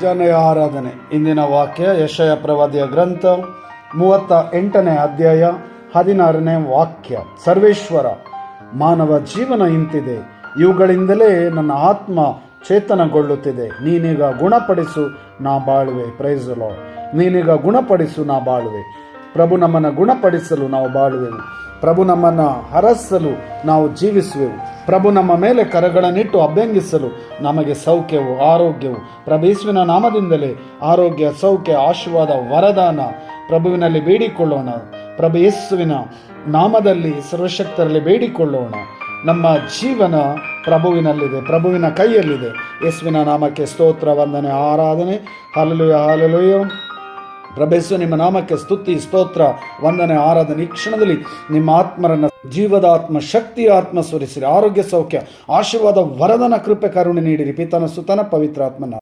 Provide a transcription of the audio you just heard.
ಜನಯ ಆರಾಧನೆ. ಇಂದಿನ ವಾಕ್ಯ ಯೆಶಾಯ ಪ್ರವಾದಿಯ ಗ್ರಂಥ 38ನೇ ಅಧ್ಯಾಯ 16ನೇ ವಾಕ್ಯ. ಸರ್ವೇಶ್ವರ, ಮಾನವ ಜೀವನ ಇಂತಿದೆ, ಇವುಗಳಿಂದಲೇ ನನ್ನ ಆತ್ಮ ಚೇತನಗೊಳ್ಳುತ್ತಿದೆ. ನೀನೀಗ ಗುಣಪಡಿಸು, ನಾ ಬಾಳುವೆ. Praise the lord. ನೀನೀಗ ಗುಣಪಡಿಸು, ನಾ ಬಾಳುವೆ. ಪ್ರಭು ನಮ್ಮನ್ನು ಗುಣಪಡಿಸಲು ನಾವು ಬಾಳುವೆವು. ಪ್ರಭು ನಮ್ಮನ್ನು ಹರಸಲು ನಾವು ಜೀವಿಸುವೆವು. ಪ್ರಭು ನಮ್ಮ ಮೇಲೆ ಕರಗಳನ್ನಿಟ್ಟು ಅಭ್ಯಂಗಿಸಲು ನಮಗೆ ಸೌಖ್ಯವು, ಆರೋಗ್ಯವು. ಪ್ರಭು ಯೇಸುವಿನ ನಾಮದಿಂದಲೇ ಆರೋಗ್ಯ, ಸೌಖ್ಯ, ಆಶೀರ್ವಾದ, ವರದಾನ ಪ್ರಭುವಿನಲ್ಲಿ ಬೇಡಿಕೊಳ್ಳೋಣ. ಪ್ರಭು ಯೇಸುವಿನ ನಾಮದಲ್ಲಿ ಸರ್ವಶಕ್ತರಲ್ಲಿ ಬೇಡಿಕೊಳ್ಳೋಣ. ನಮ್ಮ ಜೀವನ ಪ್ರಭುವಿನಲ್ಲಿದೆ, ಪ್ರಭುವಿನ ಕೈಯಲ್ಲಿದೆ. ಯೇಸುವಿನ ನಾಮಕ್ಕೆ ಸ್ತೋತ್ರ, ವಂದನೆ, ಆರಾಧನೆ. Hallelujah, hallelujah. ಪ್ರಭೇಸು ನಿಮ್ಮ ನಾಮಕ್ಕೆ ಸ್ತುತಿ, ಸ್ತೋತ್ರ, ವಂದನೆ, ಆರಾಧನೆ. ಈ ಕ್ಷಣದಲ್ಲಿ ನಿಮ್ಮ ಆತ್ಮರನ್ನ, ಜೀವದ ಆತ್ಮ, ಶಕ್ತಿಯ ಆತ್ಮ ಸುರಿಸಿರಿ. ಆರೋಗ್ಯ, ಸೌಖ್ಯ, ಆಶೀರ್ವಾದ, ವರದನ ಕೃಪೆ, ಕರುಣೆ ನೀಡಿರಿ. ಪಿತನ, ಸುತನ, ಪವಿತ್ರಾತ್ಮನ.